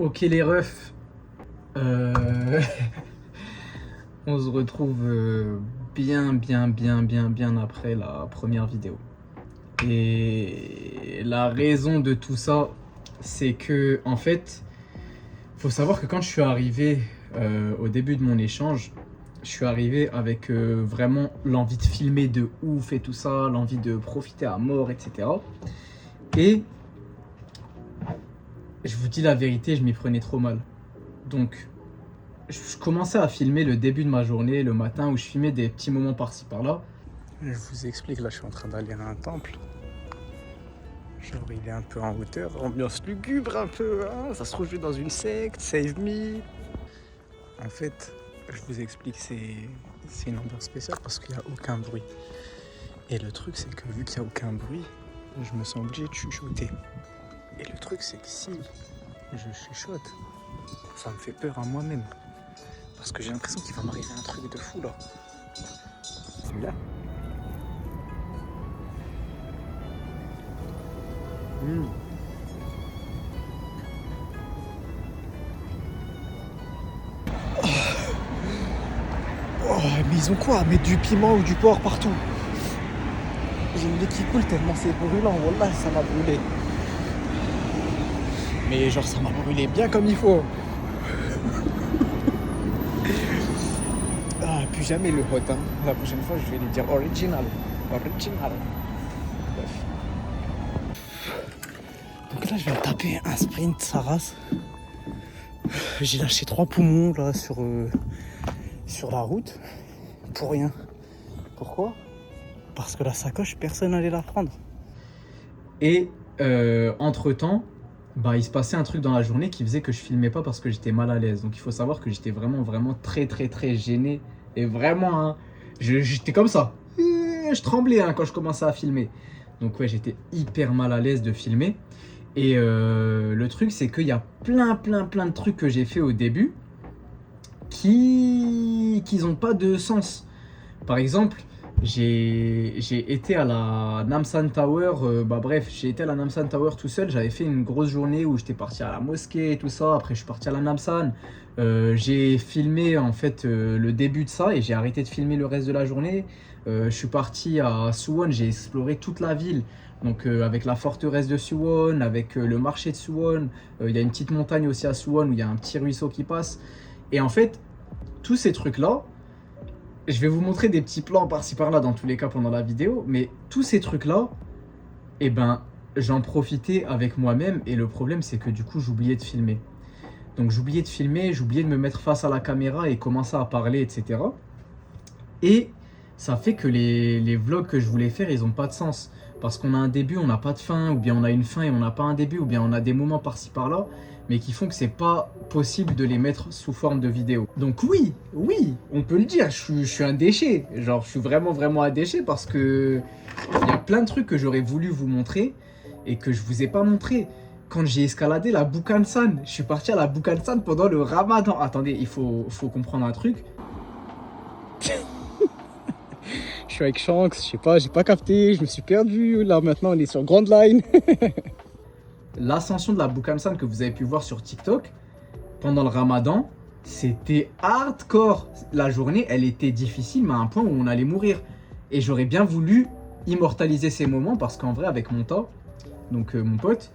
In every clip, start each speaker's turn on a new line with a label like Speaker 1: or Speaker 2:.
Speaker 1: Ok les refs, euh, on se retrouve bien après la première vidéo. Et la raison de tout ça, c'est que en fait, faut savoir que quand je suis arrivé au début de mon échange, je suis arrivé avec vraiment l'envie de filmer de ouf et tout ça, l'envie de profiter à mort, etc. Et je vous dis la vérité, je m'y prenais trop mal. Donc je commençais à filmer le début de ma journée, le matin, où je filmais des petits moments par-ci par-là.
Speaker 2: Je vous explique, là je suis en train d'aller à un temple. Genre il est un peu en hauteur, ambiance lugubre un peu, hein, ça se trouve je vais dans une secte, save me. En fait, je vous explique, c'est une ambiance spéciale parce qu'il n'y a aucun bruit. Et le truc c'est que vu qu'il n'y a aucun bruit, je me sens obligé de chuchoter. Et le truc c'est que si je chuchote, ça me fait peur à moi-même. Parce que j'ai l'impression qu'il va m'arriver un truc de fou là. C'est bien. Oh, mais ils ont quoi à mettre du piment ou du porc partout? J'ai le nez qui coule tellement c'est brûlant, wallah, ça m'a brûlé. Mais genre ça m'a brûlé bien comme il faut. Ah, plus jamais le hot, hein. La prochaine fois je vais lui dire original. Original. Bref. Donc là je vais me taper un sprint, sa race. J'ai lâché 3 poumons là sur la route. Pour rien. Pourquoi? Parce que la sacoche, personne n'allait la prendre.
Speaker 1: Et entre-temps, bah, il se passait un truc dans la journée qui faisait que je filmais pas parce que j'étais mal à l'aise. Donc il faut savoir que j'étais vraiment très gêné. Et vraiment, hein, j'étais comme ça. Je tremblais hein, quand je commençais à filmer. Donc ouais, j'étais hyper mal à l'aise de filmer. Et le truc, c'est qu'il y a plein de trucs que j'ai fait au début qui n'ont pas de sens. Par exemple, j'ai été à la Namsan Tower, j'ai été à la Namsan Tower tout seul, j'avais fait une grosse journée où j'étais parti à la mosquée et tout ça, après je suis parti à la Namsan, j'ai filmé en fait le début de ça et j'ai arrêté de filmer le reste de la journée. Je suis parti à Suwon, j'ai exploré toute la ville, donc avec la forteresse de Suwon, avec le marché de Suwon, il y a une petite montagne aussi à Suwon où il y a un petit ruisseau qui passe, et en fait, tous ces trucs-là, je vais vous montrer des petits plans par-ci par-là dans tous les cas pendant la vidéo, mais tous ces trucs-là, eh ben, j'en profitais avec moi-même et le problème c'est que du coup j'oubliais de filmer. Donc j'oubliais de filmer, j'oubliais de me mettre face à la caméra et commencer à parler, etc. Et ça fait que les vlogs que je voulais faire, ils n'ont pas de sens. Parce qu'on a un début, on n'a pas de fin, ou bien on a une fin et on n'a pas un début, ou bien on a des moments par-ci par-là, mais qui font que c'est pas possible de les mettre sous forme de vidéo. Donc oui, on peut le dire, je suis un déchet. Genre, je suis vraiment un déchet parce que il y a plein de trucs que j'aurais voulu vous montrer et que je vous ai pas montré. Quand j'ai escaladé la Bukhansan, je suis parti à la Bukhansan pendant le Ramadan. Attendez, il faut comprendre un truc.
Speaker 2: Je suis avec Shanks, je sais pas, j'ai pas capté, je me suis perdu. Là maintenant on est sur Grand Line.
Speaker 1: L'ascension de la Bukhansan que vous avez pu voir sur TikTok pendant le Ramadan, c'était hardcore. La journée, elle était difficile, mais à un point où on allait mourir. Et j'aurais bien voulu immortaliser ces moments parce qu'en vrai, avec Monta, donc mon pote,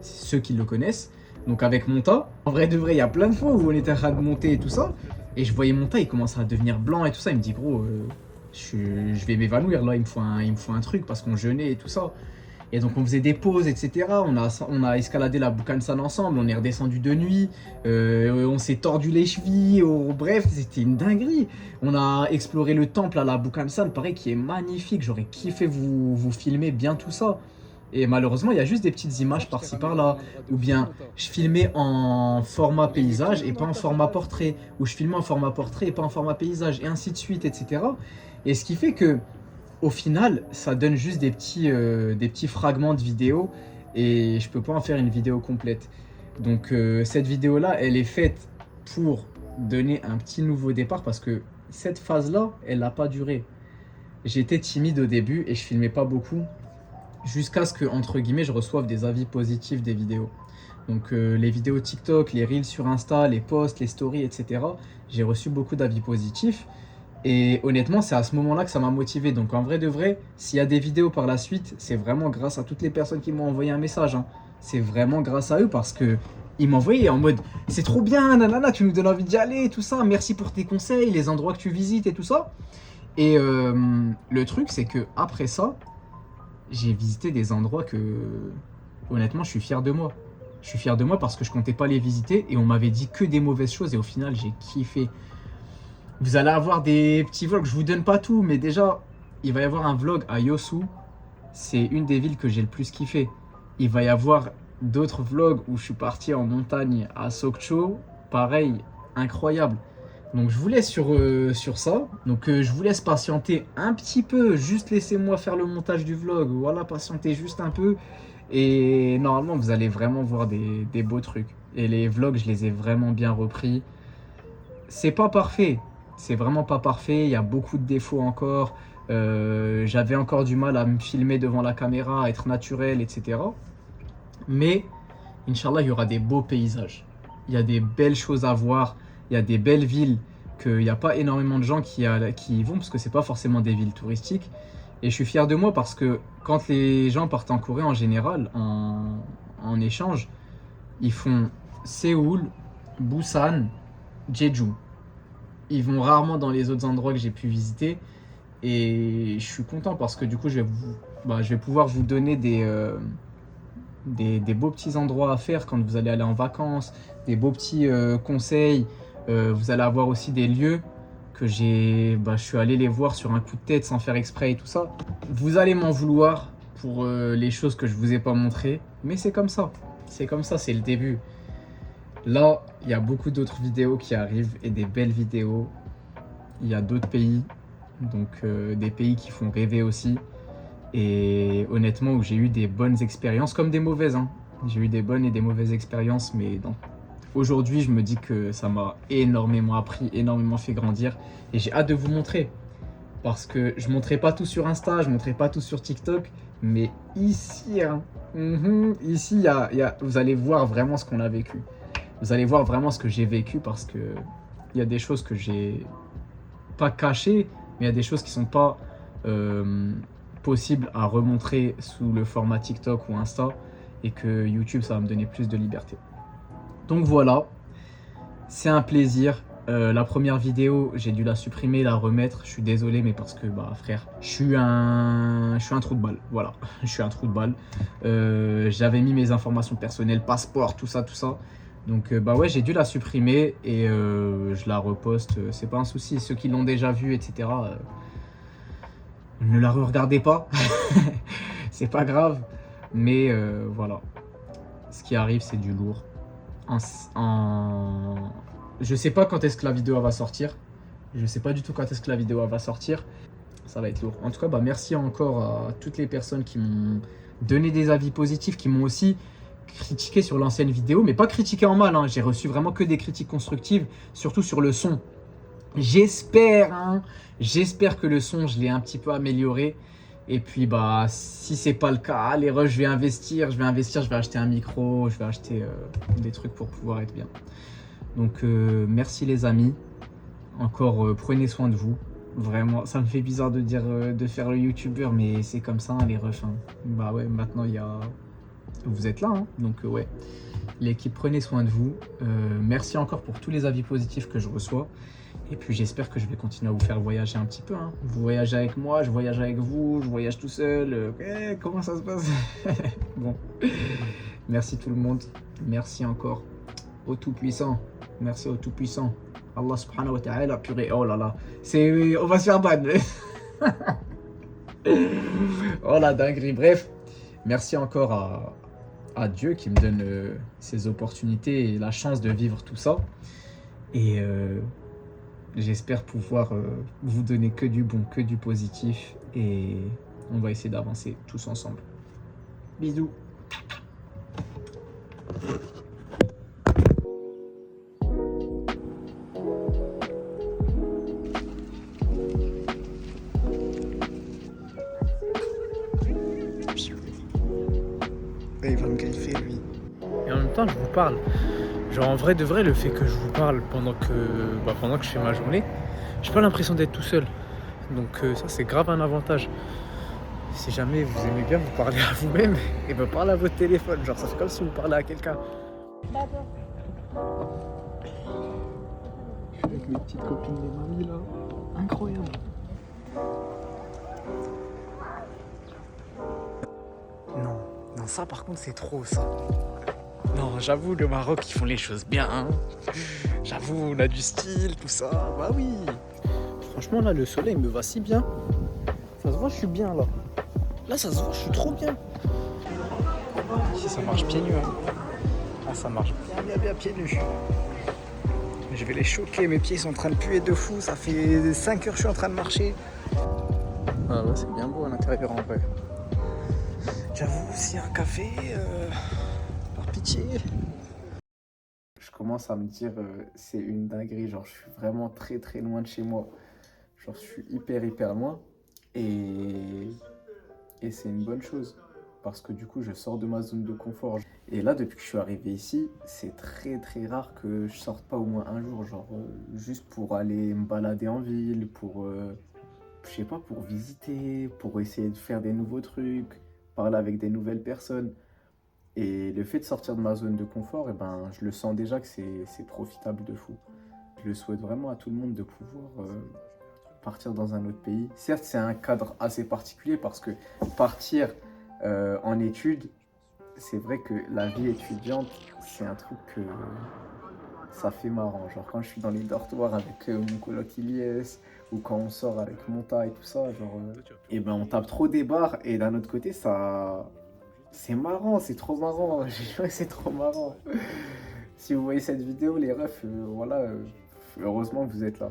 Speaker 1: ceux qui le connaissent, donc avec Monta, en vrai de vrai, il y a plein de fois où on était en train de monter et tout ça, et je voyais Monta, il commençait à devenir blanc et tout ça. Il me dit, gros, je vais m'évanouir là, il me faut un truc parce qu'on jeûnait et tout ça. Et donc on faisait des pauses, etc. On a escaladé la Bukhansan ensemble, on est redescendu de nuit, on s'est tordu les chevilles, bref, c'était une dinguerie. On a exploré le temple à la Bukhansan, pareil, qui est magnifique. J'aurais kiffé vous filmer bien tout ça. Et malheureusement, il y a juste des petites images par-ci par-là. Ou bien, je filmais en format paysage et pas en format portrait. Ou je filmais en format portrait et pas en format paysage, et ainsi de suite, etc. Et ce qui fait que au final, ça donne juste des petits fragments de vidéo et je peux pas en faire une vidéo complète. Donc cette vidéo-là, elle est faite pour donner un petit nouveau départ parce que cette phase-là, elle n'a pas duré. J'étais timide au début et je filmais pas beaucoup. jusqu'à ce que, entre guillemets, je reçoive des avis positifs des vidéos. Donc les vidéos TikTok, les reels sur Insta, les posts, les stories, etc. J'ai reçu beaucoup d'avis positifs. Et honnêtement, c'est à ce moment-là que ça m'a motivé. Donc en vrai de vrai, s'il y a des vidéos par la suite, c'est vraiment grâce à toutes les personnes qui m'ont envoyé un message, hein. C'est vraiment grâce à eux parce que ils m'envoyaient en mode c'est trop bien, nanana, tu nous donnes envie d'y aller, tout ça. Merci pour tes conseils, les endroits que tu visites et tout ça. Et le truc, c'est que après ça, j'ai visité des endroits que honnêtement, je suis fier de moi. Je suis fier de moi parce que je comptais pas les visiter et on m'avait dit que des mauvaises choses et au final, j'ai kiffé. Vous allez avoir des petits vlogs, je vous donne pas tout, mais déjà, il va y avoir un vlog à Yosu. C'est une des villes que j'ai le plus kiffé. Il va y avoir d'autres vlogs où je suis parti en montagne à Sokcho. Pareil, incroyable. Donc je vous laisse sur ça. Donc je vous laisse patienter un petit peu. Juste laissez-moi faire le montage du vlog. Voilà, patientez juste un peu. Et normalement, vous allez vraiment voir des beaux trucs. Et les vlogs, je les ai vraiment bien repris. C'est pas parfait. C'est vraiment pas parfait. Il y a beaucoup de défauts encore. J'avais encore du mal à me filmer devant la caméra, à être naturel, etc. Mais, Inch'Allah, il y aura des beaux paysages. Il y a des belles choses à voir. Il y a des belles villes qu'il n'y a pas énormément de gens qui y vont parce que c'est pas forcément des villes touristiques. Et je suis fier de moi parce que quand les gens partent en Corée en général, en échange, ils font Séoul, Busan, Jeju. Ils vont rarement dans les autres endroits que j'ai pu visiter. Et je suis content parce que du coup, je vais pouvoir vous donner des beaux petits endroits à faire quand vous allez aller en vacances, des beaux petits conseils. Vous allez avoir aussi des lieux que je suis allé les voir sur un coup de tête sans faire exprès et tout ça. Vous allez m'en vouloir pour les choses que je vous ai pas montrées, mais c'est comme ça. C'est comme ça, c'est le début. Là, il y a beaucoup d'autres vidéos qui arrivent et des belles vidéos. Il y a d'autres pays, donc des pays qui font rêver aussi. Et honnêtement, où j'ai eu des bonnes expériences, comme des mauvaises, hein. J'ai eu des bonnes et des mauvaises expériences, mais aujourd'hui, je me dis que ça m'a énormément appris, énormément fait grandir. Et j'ai hâte de vous montrer. Parce que je ne montrerai pas tout sur Insta, je ne montrerai pas tout sur TikTok. Mais ici, hein, ici, vous allez voir vraiment ce qu'on a vécu. Vous allez voir vraiment ce que j'ai vécu parce que il y a des choses que j'ai pas cachées, mais il y a des choses qui sont pas possibles à remontrer sous le format TikTok ou Insta et que YouTube, ça va me donner plus de liberté. Donc voilà, c'est un plaisir. La première vidéo, j'ai dû la supprimer, la remettre. Je suis désolé, mais parce que, frère, je suis un trou de balle. Voilà, je suis un trou de balle. J'avais mis mes informations personnelles, passeport, tout ça. Donc, ouais, j'ai dû la supprimer et je la reposte. C'est pas un souci. Ceux qui l'ont déjà vue, etc., ne la regardez pas. C'est pas grave. Mais voilà, ce qui arrive, c'est du lourd. Je sais pas quand est-ce que la vidéo va sortir. Je sais pas du tout quand est-ce que la vidéo va sortir. Ça va être lourd. En tout cas, merci encore à toutes les personnes qui m'ont donné des avis positifs, qui m'ont aussi critiqué sur l'ancienne vidéo, mais pas critiqué en mal, hein. J'ai reçu vraiment que des critiques constructives, surtout sur le son. J'espère que le son, je l'ai un petit peu amélioré. Et puis, si c'est pas le cas, allez, je vais investir, je vais acheter un micro, je vais acheter des trucs pour pouvoir être bien. Donc, merci les amis. Encore, prenez soin de vous. Vraiment, ça me fait bizarre de dire de faire le youtubeur, mais c'est comme ça, hein, les refs. Hein. Ouais, maintenant, vous êtes là, hein. Donc, ouais. L'équipe, prenez soin de vous. Merci encore pour tous les avis positifs que je reçois. Et puis j'espère que je vais continuer à vous faire voyager un petit peu, hein. Vous voyagez avec moi, je voyage avec vous, je voyage tout seul. Comment ça se passe? Bon, merci tout le monde. Merci encore au Tout-Puissant. Merci au Tout-Puissant. Allah subhanahu wa ta'ala, purée, oh là là. On va se faire ban. Oh la dinguerie. Bref, merci encore à Dieu qui me donne ces opportunités et la chance de vivre tout ça. Et j'espère pouvoir vous donner que du bon, que du positif. Et on va essayer d'avancer tous ensemble. Bisous.
Speaker 2: Ouais, il va me griffer lui.
Speaker 1: Et en même temps, je vous parle. Genre en vrai de vrai, le fait que je vous parle pendant que je fais ma journée, j'ai pas l'impression d'être tout seul. Donc ça c'est grave un avantage. Si jamais vous aimez bien vous parler à vous-même, et ben parlez à votre téléphone. Genre ça fait comme si vous parlez à quelqu'un. Je suis avec mes petites copines des mamies là. Incroyable.
Speaker 2: Non, non, ça par contre c'est trop ça. Non, j'avoue, le Maroc, ils font les choses bien. Hein. J'avoue, on a du style, tout ça. Bah oui.
Speaker 1: Franchement là le soleil me va si bien. Ça se voit je suis bien là. Là ça se voit je suis trop bien.
Speaker 2: Si ça marche pieds nus. Hein. Ah, ça marche bien pieds nus. Je vais les choquer, mes pieds sont en train de puer de fou. Ça fait 5 heures que je suis en train de marcher. Ah là, c'est bien beau à l'intérieur en vrai. J'avoue, s'il y a un café, par pitié. Je commence à me dire, c'est une dinguerie. Genre, je suis vraiment très très loin de chez moi. Genre, je suis hyper loin. Et c'est une bonne chose. Parce que du coup, je sors de ma zone de confort. Et là, depuis que je suis arrivé ici, c'est très très rare que je sorte pas au moins un jour. Genre, juste pour aller me balader en ville, pour, je sais pas, pour visiter, pour essayer de faire des nouveaux trucs, parler avec des nouvelles personnes. Et le fait de sortir de ma zone de confort, eh ben, je le sens déjà que c'est profitable de fou. Je le souhaite vraiment à tout le monde de pouvoir partir dans un autre pays. Certes, c'est un cadre assez particulier parce que partir en études, c'est vrai que la vie étudiante, c'est un truc que ça fait marrant. Genre quand je suis dans les dortoirs avec mon coloc Ilyes ou quand on sort avec Monta et tout ça, genre, et ben on tape trop des barres et d'un autre côté, ça, c'est marrant, c'est trop marrant. Je jure que c'est trop marrant. Si vous voyez cette vidéo, les refs, voilà, heureusement que vous êtes là.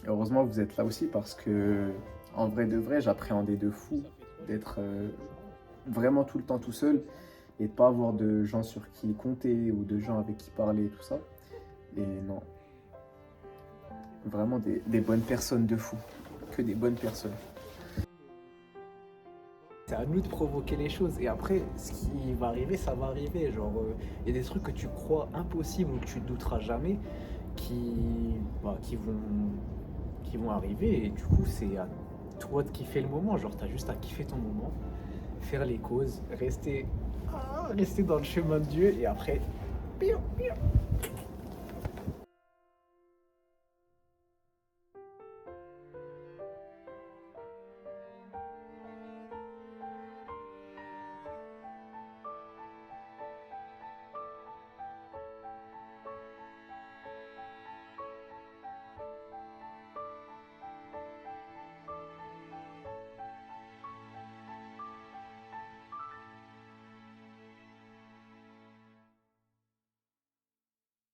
Speaker 2: Heureusement que vous êtes là aussi parce que, en vrai de vrai, j'appréhendais de fou d'être vraiment tout le temps tout seul et de pas avoir de gens sur qui compter ou de gens avec qui parler et tout ça. Et non, vraiment des bonnes personnes de fou, que des bonnes personnes.
Speaker 1: C'est à nous de provoquer les choses et après ce qui va arriver ça va arriver. Genre il y a des trucs que tu crois impossibles ou que tu ne douteras jamais qui vont arriver et du coup c'est à toi de kiffer le moment. Genre t'as juste à kiffer ton moment, faire les causes, rester dans le chemin de Dieu et après piou, piou.